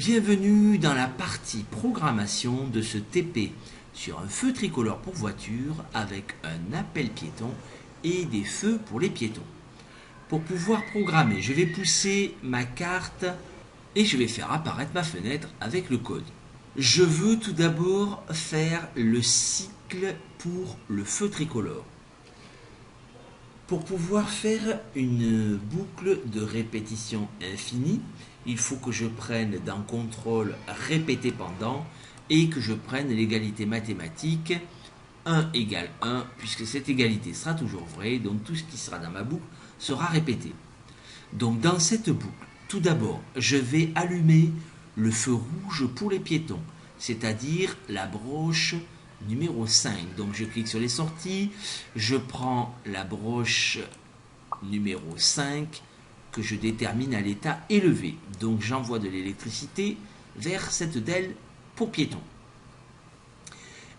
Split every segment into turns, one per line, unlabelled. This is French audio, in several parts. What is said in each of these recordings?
Bienvenue dans la partie programmation de ce TP sur un feu tricolore pour voiture avec un appel piéton et des feux pour les piétons. Pour pouvoir programmer, je vais pousser ma carte et je vais faire apparaître ma fenêtre avec le code. Je veux tout d'abord faire le cycle pour le feu tricolore. Pour pouvoir faire une boucle de répétition infinie, il faut que je prenne dans contrôle répéter pendant et que je prenne l'égalité mathématique 1 égale 1, puisque cette égalité sera toujours vraie, donc tout ce qui sera dans ma boucle sera répété. Donc dans cette boucle, tout d'abord, je vais allumer le feu rouge pour les piétons, c'est-à-dire la broche numéro 5. Donc je clique sur les sorties, je prends la broche numéro 5 que je détermine à l'état élevé. Donc j'envoie de l'électricité vers cette DEL pour piétons.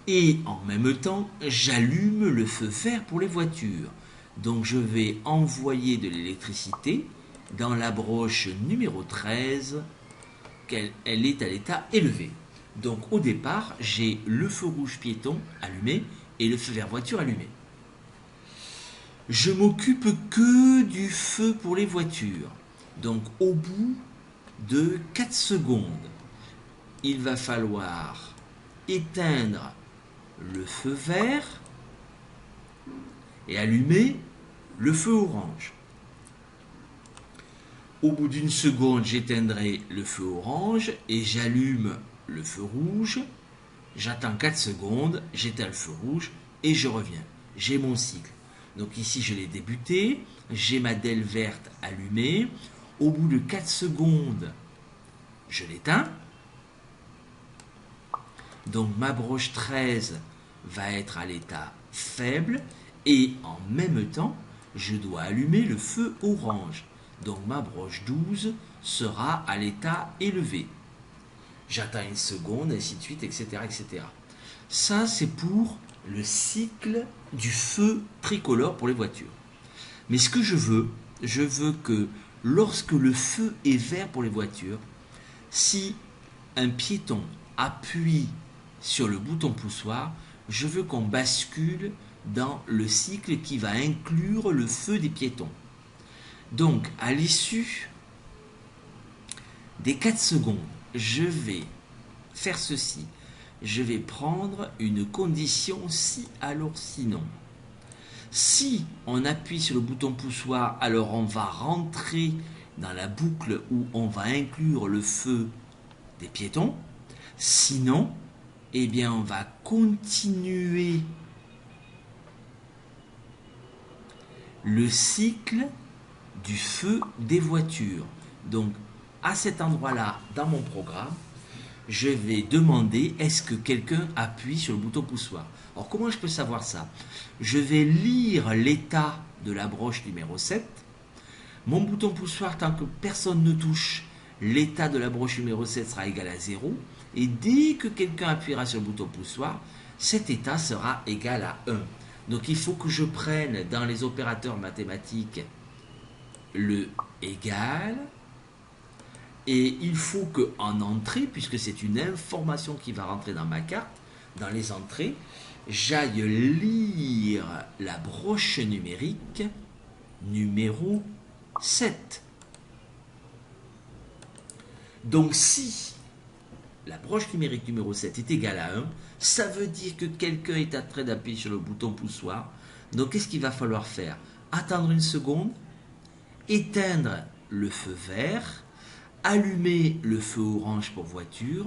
Et en même temps, j'allume le feu vert pour les voitures. Donc je vais envoyer de l'électricité dans la broche numéro 13, elle est à l'état élevé. Donc au départ, j'ai le feu rouge piéton allumé et le feu vert voiture allumé. Je m'occupe que du feu pour les voitures. Donc au bout de 4 secondes, il va falloir éteindre le feu vert et allumer le feu orange. Au bout d'une seconde, j'éteindrai le feu orange et j'allume le feu rouge. J'attends 4 secondes, j'éteins le feu rouge et je reviens. J'ai mon cycle. Donc ici, je l'ai débuté. J'ai ma DEL verte allumée. Au bout de 4 secondes, je l'éteins. Donc ma broche 13 va être à l'état faible. Et en même temps, je dois allumer le feu orange. Donc ma broche 12 sera à l'état élevé. J'attends une seconde, ainsi de suite, etc. etc. Ça, c'est pour le cycle du feu tricolore pour les voitures. Mais ce que je veux que lorsque le feu est vert pour les voitures, si un piéton appuie sur le bouton poussoir, je veux qu'on bascule dans le cycle qui va inclure le feu des piétons. Donc, à l'issue des 4 secondes, je vais faire ceci. Je vais prendre une condition si, alors sinon. Si on appuie sur le bouton poussoir, alors on va rentrer dans la boucle où on va inclure le feu des piétons. Sinon, eh bien, on va continuer le cycle du feu des voitures. Donc, à cet endroit-là, dans mon programme, je vais demander est-ce que quelqu'un appuie sur le bouton poussoir. Alors, comment je peux savoir ça? Je vais lire l'état de la broche numéro 7. Mon bouton poussoir, tant que personne ne touche, l'état de la broche numéro 7 sera égal à 0. Et dès que quelqu'un appuiera sur le bouton poussoir, cet état sera égal à 1. Donc, il faut que je prenne dans les opérateurs mathématiques le égal. Et il faut qu'en entrée, puisque c'est une information qui va rentrer dans ma carte, dans les entrées, j'aille lire la broche numérique numéro 7. Donc si la broche numérique numéro 7 est égale à 1, ça veut dire que quelqu'un est en train d'appuyer sur le bouton poussoir. Donc qu'est-ce qu'il va falloir faire? Attendre une seconde, éteindre le feu vert, allumer le feu orange pour voiture,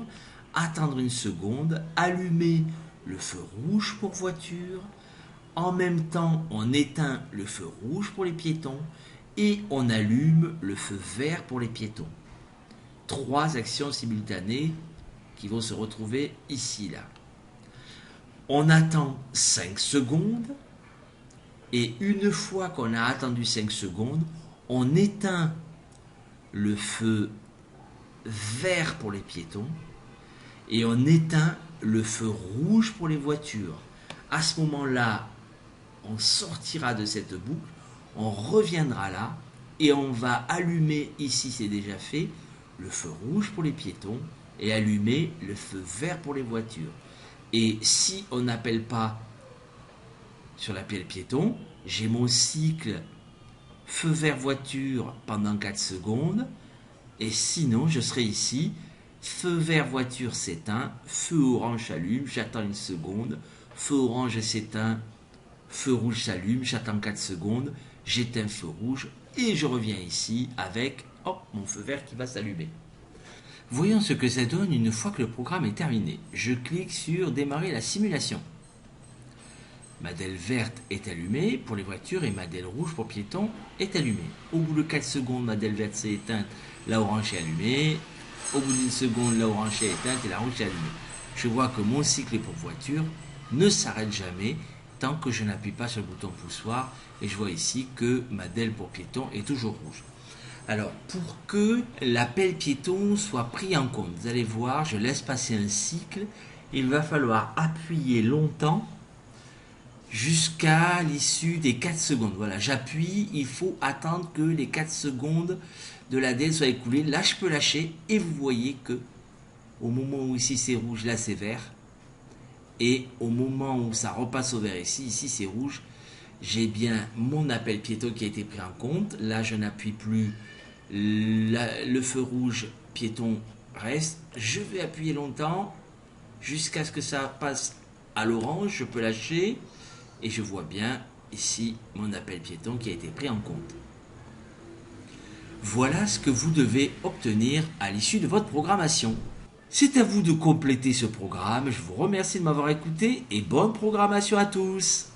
attendre une seconde, allumer le feu rouge pour voiture, en même temps on éteint le feu rouge pour les piétons et on allume le feu vert pour les piétons. 3 actions simultanées qui vont se retrouver ici, là. On attend 5 secondes et une fois qu'on a attendu 5 secondes, on éteint le feu vert pour les piétons et on éteint le feu rouge pour les voitures. À ce moment-là, on sortira de cette boucle, on reviendra là et on va allumer, ici c'est déjà fait, le feu rouge pour les piétons et allumer le feu vert pour les voitures. Et si on n'appelle pas sur l'appel piéton, j'ai mon cycle feu vert voiture pendant 4 secondes. Et sinon, je serai ici, feu vert voiture s'éteint, feu orange s'allume, j'attends 1 seconde, feu orange s'éteint, feu rouge s'allume, j'attends 4 secondes, j'éteins feu rouge et je reviens ici avec mon feu vert qui va s'allumer. Voyons ce que ça donne une fois que le programme est terminé. Je clique sur démarrer la simulation. Ma DEL verte est allumée pour les voitures et ma DEL rouge pour piétons est allumée. Au bout de 4 secondes, ma DEL verte s'est éteinte, la orange est allumée. Au bout d'une seconde, la orange est éteinte et la rouge est allumée. Je vois que mon cycle pour voiture ne s'arrête jamais tant que je n'appuie pas sur le bouton poussoir et je vois ici que ma DEL pour piéton est toujours rouge. Alors, pour que l'appel piéton soit pris en compte, vous allez voir, je laisse passer un cycle, il va falloir appuyer longtemps jusqu'à l'issue des 4 secondes. Voilà, j'appuie, il faut attendre que les 4 secondes de la DEL soient écoulées. Là, je peux lâcher et vous voyez que au moment où ici c'est rouge, là c'est vert. Et au moment où ça repasse au vert ici c'est rouge. J'ai bien mon appel piéton qui a été pris en compte. Là, je n'appuie plus. Le feu rouge piéton reste. Je vais appuyer longtemps jusqu'à ce que ça passe à l'orange. Je peux lâcher et je vois bien ici mon appel piéton qui a été pris en compte. Voilà ce que vous devez obtenir à l'issue de votre programmation. C'est à vous de compléter ce programme. Je vous remercie de m'avoir écouté et bonne programmation à tous.